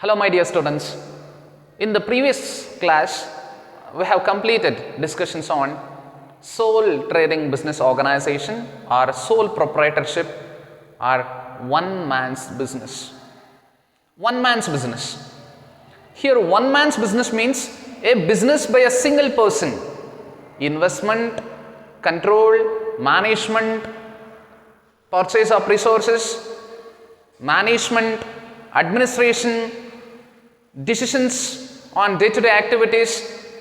Hello my dear students. In the previous class, we have completed discussions on sole trading business organization or sole proprietorship or one man's business. One man's business. Here one man's business means a business by a single person. Investment, control, management, purchase of resources, management, administration, decisions on day-to-day activities,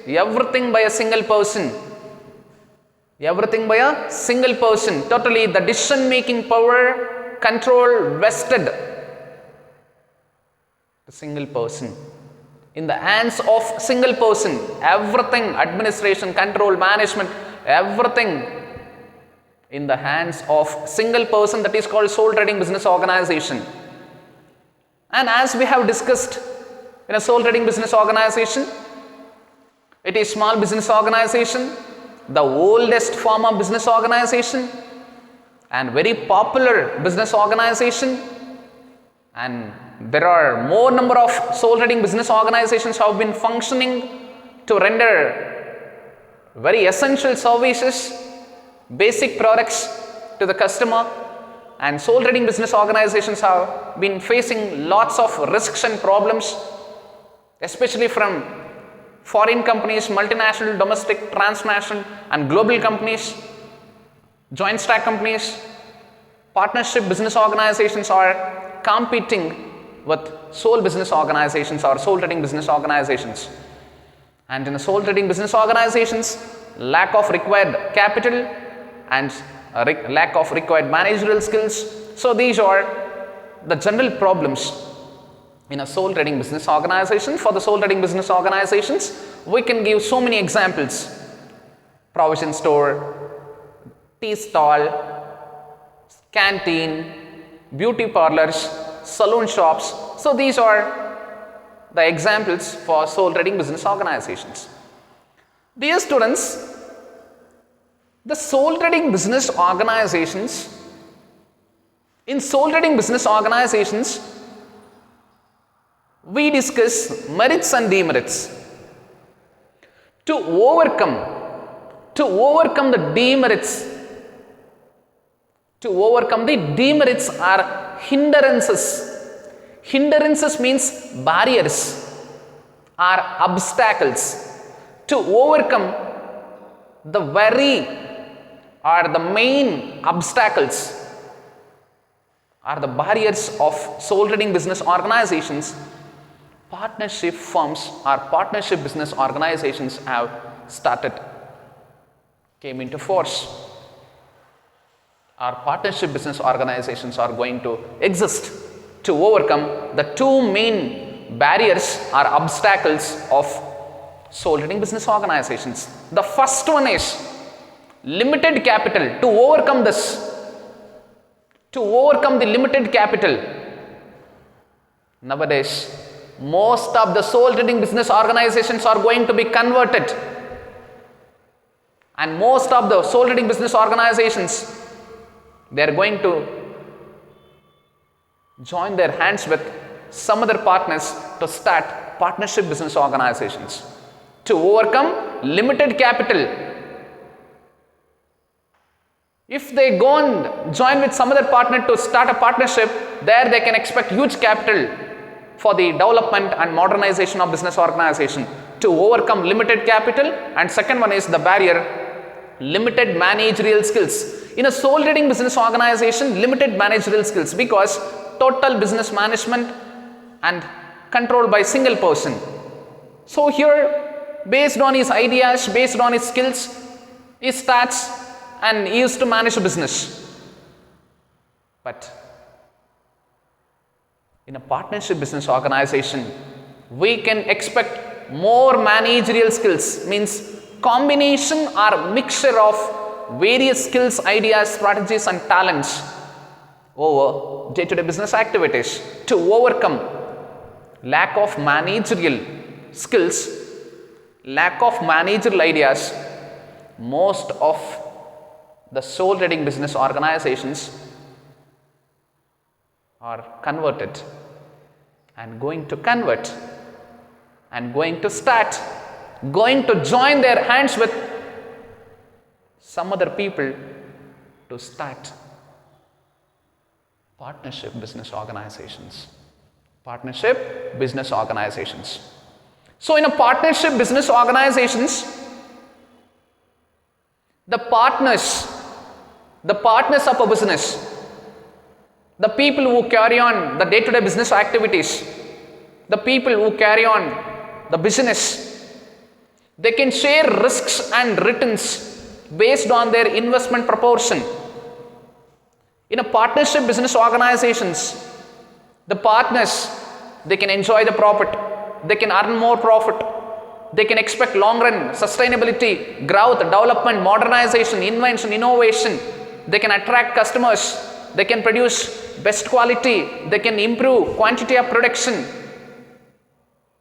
everything by a single person. Everything by a single person. Totally the decision making power, control vested. A single person. In the hands of single person, everything, administration, control, management, everything in the hands of single person, that is called sole trading business organization. And as we have discussed, in a sole trading business organization, it is small business organization, the oldest form of business organization and very popular business organization, and there are more number of sole trading business organizations have been functioning to render very essential services, basic products to the customer, and sole trading business organizations have been facing lots of risks and problems, especially from foreign companies, multinational, domestic, transnational and global companies, joint stock companies. Partnership business organizations are competing with sole business organizations or sole trading business organizations. And in the sole trading business organizations, lack of required capital and lack of required managerial skills. So these are the general problems in a sole trading business organization. For the sole trading business organizations, we can give so many examples: provision store, tea stall, canteen, beauty parlors, saloon shops. So these are the examples for sole trading business organizations. Dear students, the sole trading business organizations, in sole trading business organizations, we discuss merits and demerits. To overcome the demerits, are hindrances. Hindrances means barriers or obstacles. To overcome the main obstacles are the barriers of sole trading business organizations, partnership firms or partnership business organizations have came into force. Our partnership business organizations are going to exist to overcome the two main barriers or obstacles of sole trading business organizations. The first one is limited capital. To overcome the limited capital, nowadays most of the sole trading business organizations are going to be converted, and most of the sole trading business organizations, they are going to join their hands with some other partners to start partnership business organizations to overcome limited capital. If they go and join with some other partner to start a partnership, there they can expect huge capital for the development and modernization of business organization. To overcome limited capital, and second one is the barrier, limited managerial skills. In a sole trading business organization, limited managerial skills, because total business management and control by single person. So here, based on his ideas, based on his skills, he starts and he used to manage a business. But in a partnership business organization, we can expect more managerial skills, means combination or mixture of various skills, ideas, strategies and talents over day-to-day business activities to overcome lack of managerial skills, lack of managerial ideas. Most of the sole trading business organizations are converted and going to convert and going to start, going to join their hands with some other people to start partnership business organizations. Partnership business organizations. So in a partnership business organizations, the partners of a business, the people who carry on the day-to-day business activities, the people who carry on the business, they can share risks and returns based on their investment proportion. In a partnership business organizations, the partners, they can enjoy the profit, they can earn more profit, they can expect long run sustainability, growth, development, modernization, invention, innovation, they can attract customers, they can produce best quality, they can improve quantity of production,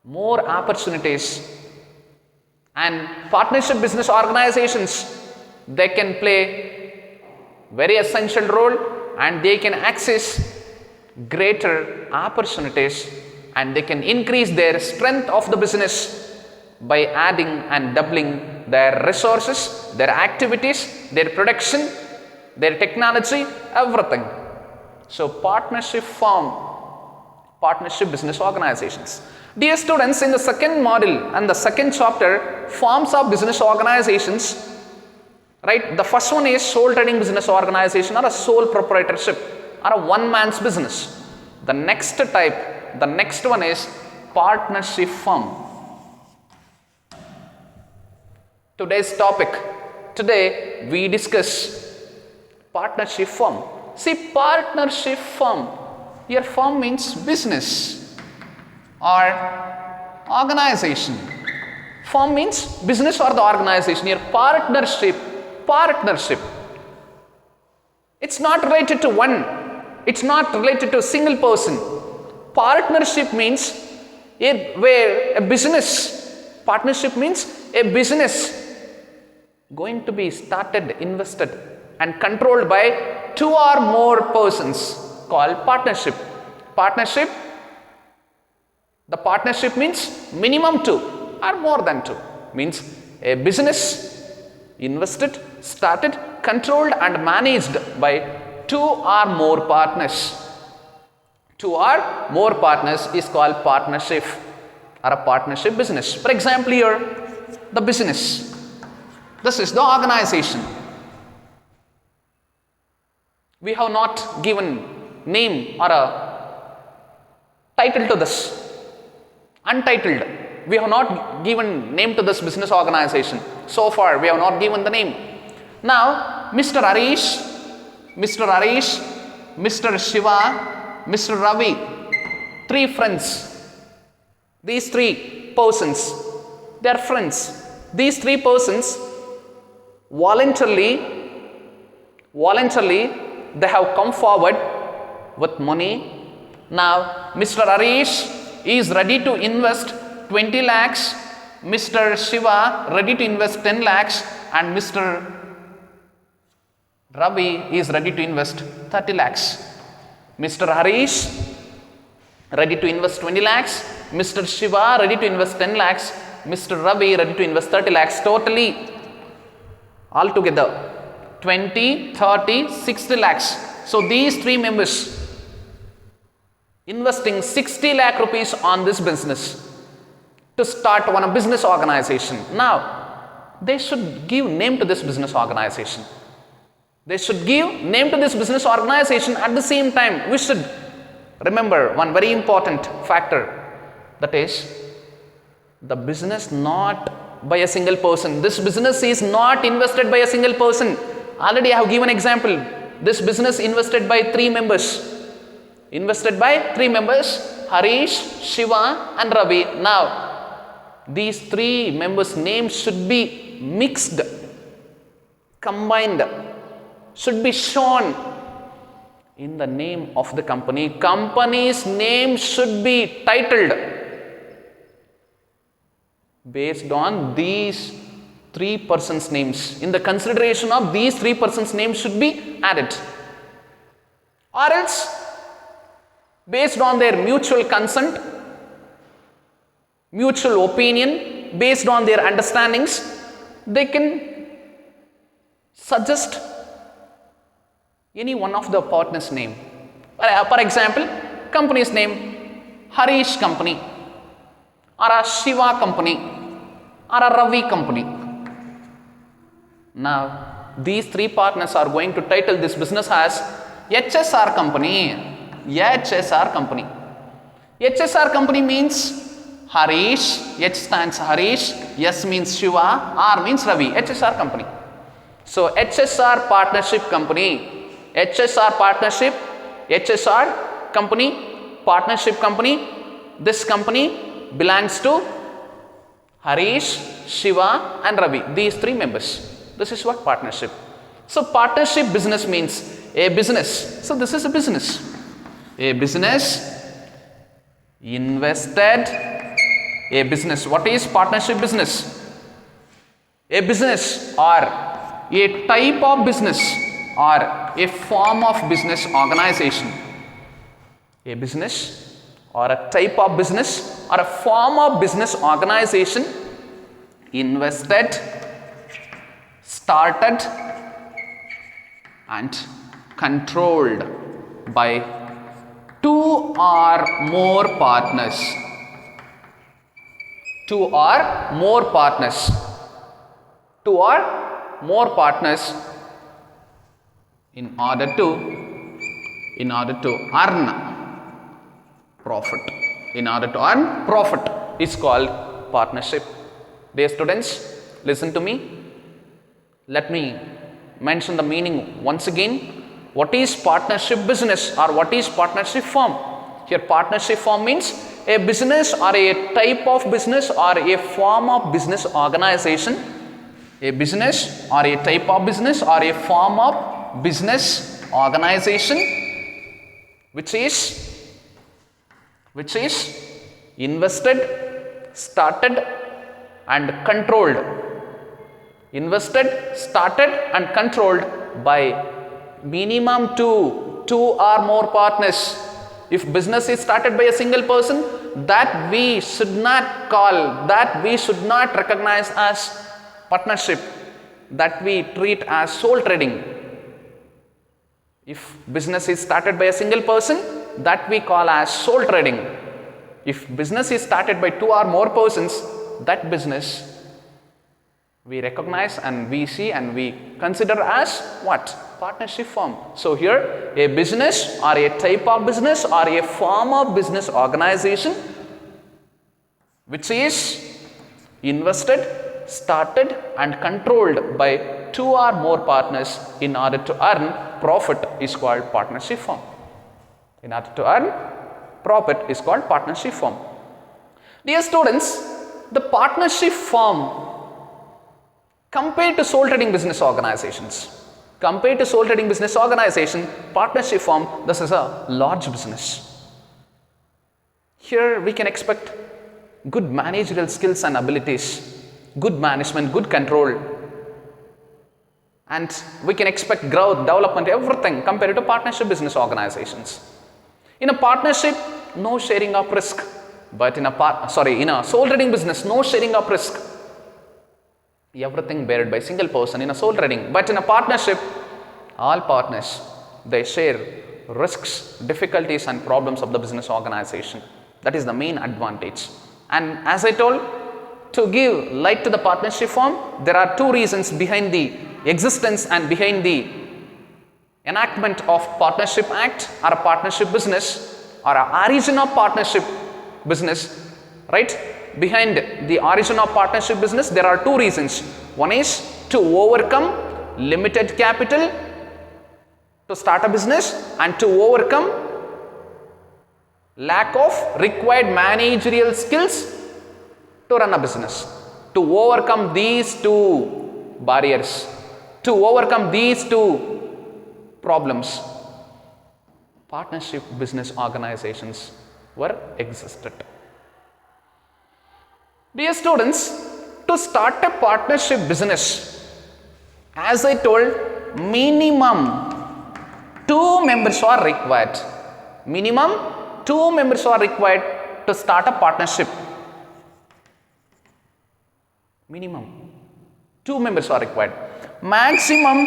more opportunities. And partnership business organizations, they can play very essential role and they can access greater opportunities and they can increase their strength of the business by adding and doubling their resources, their activities, their production, their technology, everything. So partnership business organizations. Dear students, in the second module and the second chapter, forms of business organizations, right? The first one is sole trading business organization or a sole proprietorship or a one man's business. The next one is partnership firm. Today's topic, today we discuss partnership firm. See, partnership firm, here firm means business or organization. Firm means business or the organization. Here partnership. It's not related to one. It's not related to a single person. Partnership means partnership means a business going to be started, invested and controlled by two or more persons called partnership. The partnership means minimum two or more than two. Means a business invested, started, controlled and managed by two or more partners. Two or more partners is called partnership or a partnership business. For example, here the business. This is the organization. We have not given name or a title to this. Untitled. We have not given name to this business organization. So far, we have not given the name. Now, Mr. Harish, Mr. Shiva, Mr. Ravi, three friends. These three persons, they are friends. These three persons voluntarily, they have come forward with money. Now, Mr. Harish is ready to invest 20 lakhs, Mr. Shiva ready to invest 10 lakhs and Mr. Ravi is ready to invest 30 lakhs. Mr. Harish ready to invest 20 lakhs, Mr. Shiva ready to invest 10 lakhs, Mr. Ravi ready to invest 30 lakhs. Totally, altogether 20, 30, 60 lakhs. So these three members investing 60 lakh rupees on this business to start one business organization. Now, they should give name to this business organization. At the same time, we should remember one very important factor, that is the business not by a single person. This business is not invested by a single person. Already I have given example. This business invested by three members. Harish, Shiva and Ravi. Now, these three members' names should be mixed, combined, should be shown in the name of the company. Company's name should be titled based on these three persons' names. In the consideration of these three persons' names should be added. Or else, based on their mutual consent, mutual opinion, based on their understandings, they can suggest any one of the partners' name. For example, company's name, Harish Company, or a Shiva Company, or a Ravi Company. Now, these three partners are going to title this business as HSR Company. HSR Company. HSR Company means Harish, H stands Harish, S means Shiva, R means Ravi, HSR Company. So, HSR Partnership Company, HSR Partnership, HSR Company, Partnership Company, this company belongs to Harish, Shiva and Ravi, these three members. This is what partnership. So, partnership business means a business. So, this is a business. A business invested, a business. What is partnership business? A business or a type of business or a form of business organization. A business or a type of business or a form of business organization invested, started and controlled by two or more partners. Two or more partners. Two or more partners in order to earn profit. In order to earn profit is called partnership. Dear students, listen to me. Let me mention the meaning once again. What is partnership business or what is partnership firm? Here partnership firm means a business or a type of business or a form of business organization. A business or a type of business or a form of business organization which is invested, started and controlled. Invested, started and controlled by minimum two or more partners. If business is started by a single person, that we should not call, that we should not recognize as partnership, that we treat as sole trading. If business is started by a single person, that we call as sole trading. If business is started by two or more persons, that business we recognize and we see and we consider as what? Partnership firm. So, here a business or a type of business or a form of business organization which is invested, started and controlled by two or more partners in order to earn profit is called partnership firm. In order to earn profit is called partnership firm. Dear students, the partnership firm compared to sole trading business organizations, partnership firm, this is a large business. Here we can expect good managerial skills and abilities, good management, good control, and we can expect growth, development, everything compared to partnership business organizations. In a partnership, no sharing of risk, but in a sole trading business, no sharing of risk. Everything borne by single person in a sole trading, but in a partnership, all partners, they share risks, difficulties and problems of the business organization. That is the main advantage. And as I told, to give light to the partnership firm, there are two reasons behind the existence and behind the enactment of Partnership Act or a partnership business or a origin of partnership business, right? Behind the origin of partnership business, there are two reasons. One is to overcome limited capital to start a business and to overcome lack of required managerial skills to run a business. To overcome these two barriers, to overcome these two problems, partnership business organizations were existed. Dear students, to start a partnership business, as I told, minimum 2 members are required. Minimum 2 2 members are required to start a partnership. Minimum 2 members are required. Maximum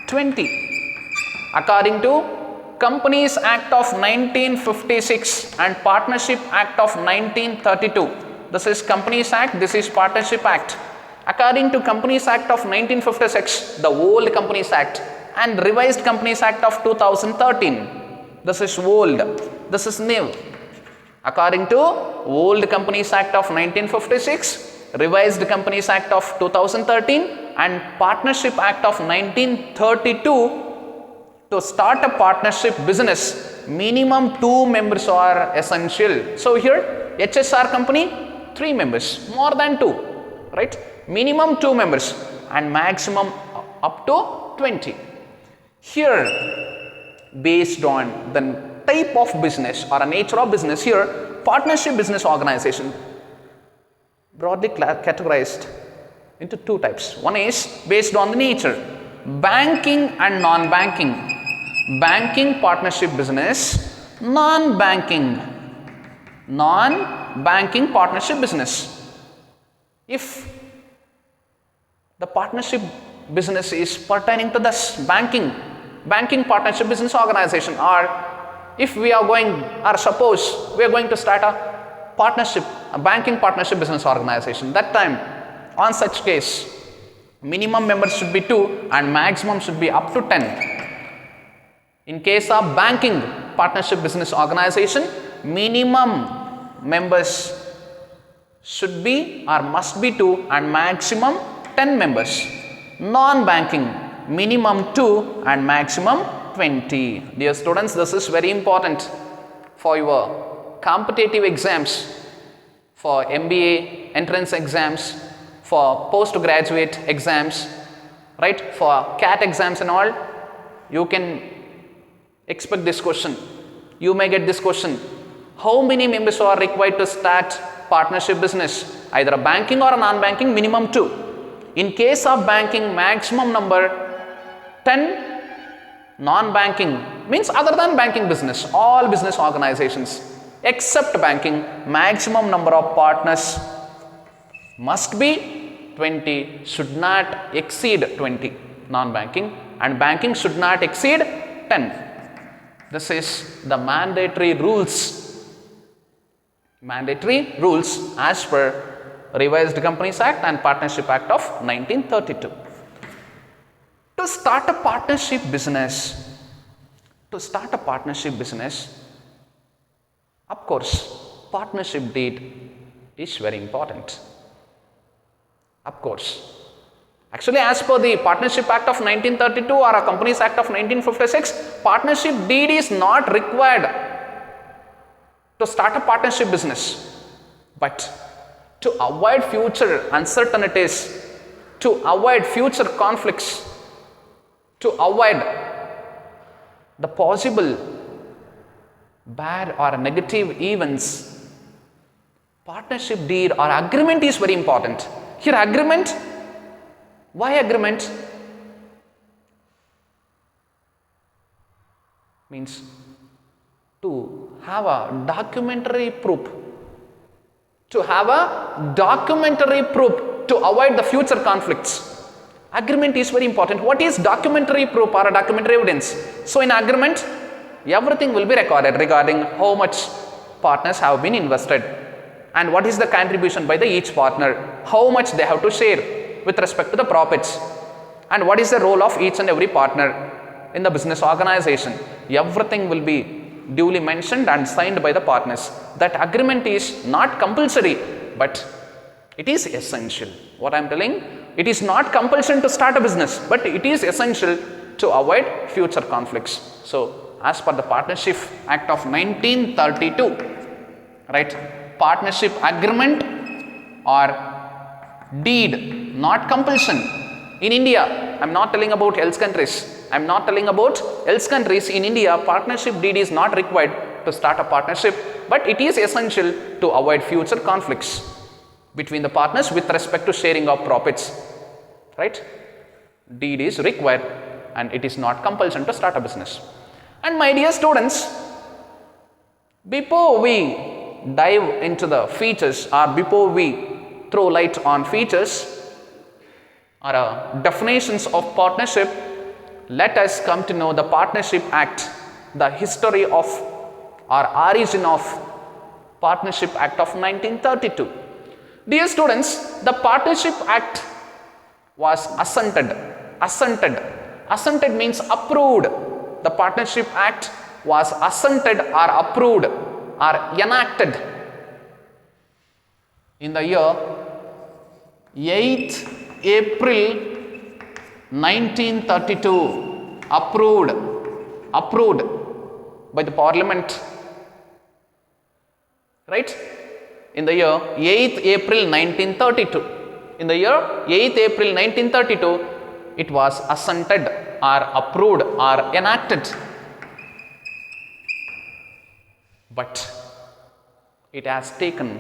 20. According to Companies Act of 1956 and Partnership Act of 1932. This is Companies Act, this is Partnership Act. According to Companies Act of 1956, the old Companies Act, and Revised Companies Act of 2013. This is old, this is new. According to old Companies Act of 1956, Revised Companies Act of 2013 and Partnership Act of 1932, to start a partnership business, minimum 2 members are essential. So here HSR company 3 members, more than 2, right? Minimum 2 members and maximum up to 20. Here, based on the type of business or a nature of business, here partnership business organization broadly categorized into 2 types. One is based on the nature, banking and non-banking. Banking partnership business, non-banking partnership business. If the partnership business is pertaining to this banking partnership business organization, or if we are going, or suppose we are going to start a partnership, a banking partnership business organization, that time on such case minimum members should be 2 and maximum should be up to 10. In case of banking partnership business organization, minimum members should be or must be 2 and maximum 10 members. Non-banking, minimum 2 and maximum 20. Dear students, this is very important for your competitive exams, for MBA entrance exams, for postgraduate exams, right? For CAT exams and all, you can expect this question. You may get this question. How many members are required to start partnership business? Either a banking or a non-banking, minimum 2. In case of banking, maximum number 10. Non-banking means other than banking business, all business organizations except banking, maximum number of partners must be 20, should not exceed 20. Non-banking, and banking should not exceed 10. This is the mandatory rules as per Revised Companies Act and Partnership Act of 1932. To start a partnership business, of course, partnership deed is very important. Of course. Actually, as per the Partnership Act of 1932 or a Companies Act of 1956, partnership deed is not required to start a partnership business. But to avoid future uncertainties, to avoid future conflicts, to avoid the possible bad or negative events, partnership deed or agreement is very important. Here agreement, why agreement? Means to have a documentary proof. To have a documentary proof to avoid the future conflicts. Agreement is very important. What is documentary proof or a documentary evidence? So in agreement, everything will be recorded regarding how much partners have been invested and what is the contribution by the each partner, how much they have to share with respect to the profits, and what is the role of each and every partner in the business organization. Everything will be duly mentioned and signed by the partners. That agreement is not compulsory, but it is essential. What I am telling, it is not compulsion to start a business, but it is essential to avoid future conflicts. So as per the Partnership Act of 1932, right, partnership agreement or deed, not compulsion. In India, I am not telling about else countries. In India, partnership deed is not required to start a partnership, but it is essential to avoid future conflicts between the partners with respect to sharing of profits. Right? Deed is required and it is not compulsion to start a business. And my dear students, Before we dive into the features or before we throw light on features or definitions of partnership, let us come to know the Partnership Act, the history of or origin of Partnership Act of 1932. Dear students, the Partnership Act was assented. Assented means approved. The Partnership Act was assented or approved or enacted in the year 8th April 1932. Approved by the Parliament, right? In the year 8th April 1932. In the year 8th April 1932, it was assented or approved or enacted. But it has taken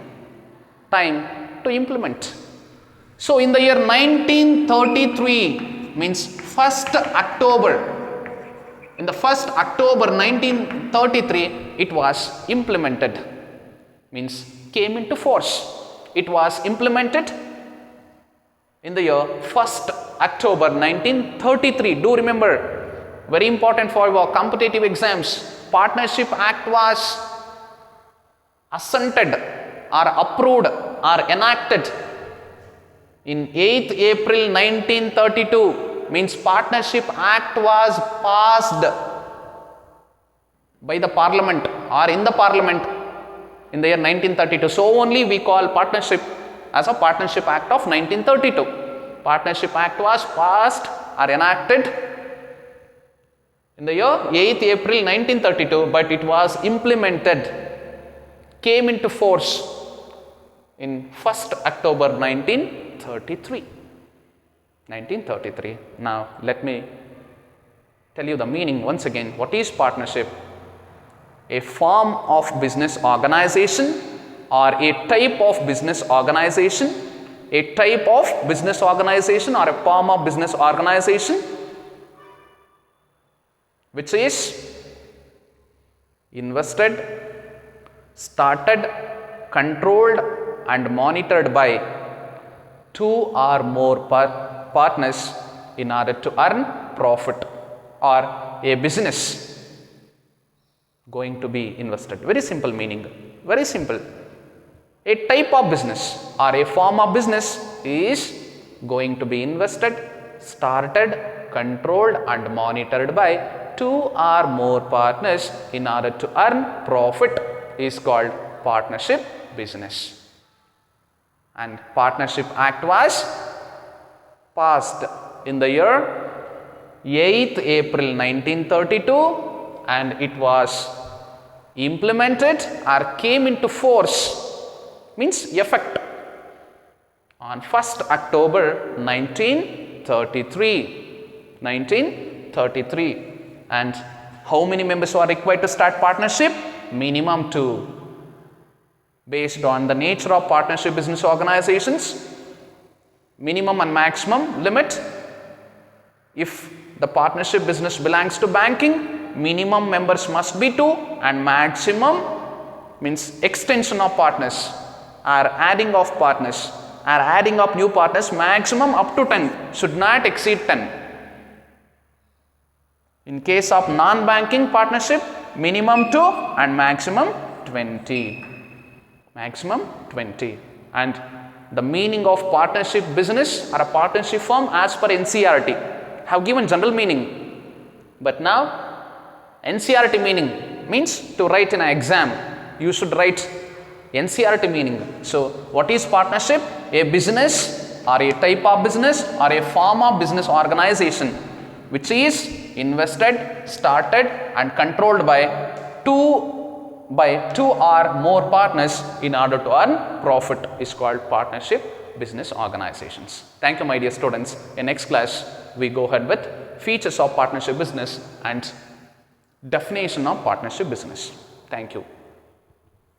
time to implement. So in the year 1933, means 1st October, in the 1st October 1933, it was implemented, means came into force. It was implemented in the year 1st October 1933. Do remember, very important for your competitive exams, Partnership Act was assented or approved or enacted in 8th April 1932, means Partnership Act was passed by the Parliament or in the Parliament in the year 1932. So only we call partnership as a Partnership Act of 1932. Partnership Act was passed or enacted in the year 8th April 1932, but it was implemented, came into force in 1st October 1933. Now let me tell you the meaning once again. What is partnership? A form of business organization or a type of business organization, a type of business organization or a form of business organization which is invested, started, controlled and monitored by two or more partners in order to earn profit, or a business going to be invested. Very simple meaning, very simple. A type of business or a form of business is going to be invested, started, controlled and monitored by two or more partners in order to earn profit is called partnership business. And Partnership Act was passed in the year 8th April 1932 and it was implemented or came into force, means effect, on 1st October 1933. And how many members are required to start partnership? Minimum 2. Based on the nature of partnership business organizations, minimum and maximum limit. If the partnership business belongs to banking, minimum members must be 2 and maximum means extension of partners or adding of partners or adding of new partners, maximum up to 10, should not exceed 10. In case of non-banking partnership, minimum 2 and maximum 20. Maximum 20. And the meaning of partnership business or a partnership firm as per NCERT have given general meaning. But now NCERT meaning means to write in an exam, you should write NCERT meaning. So what is partnership? A business or a type of business or a form of business organization which is invested, started and controlled by two or more partners in order to earn profit is called partnership business organizations. Thank you, my dear students. In next class, we go ahead with features of partnership business and definition of partnership business. Thank you.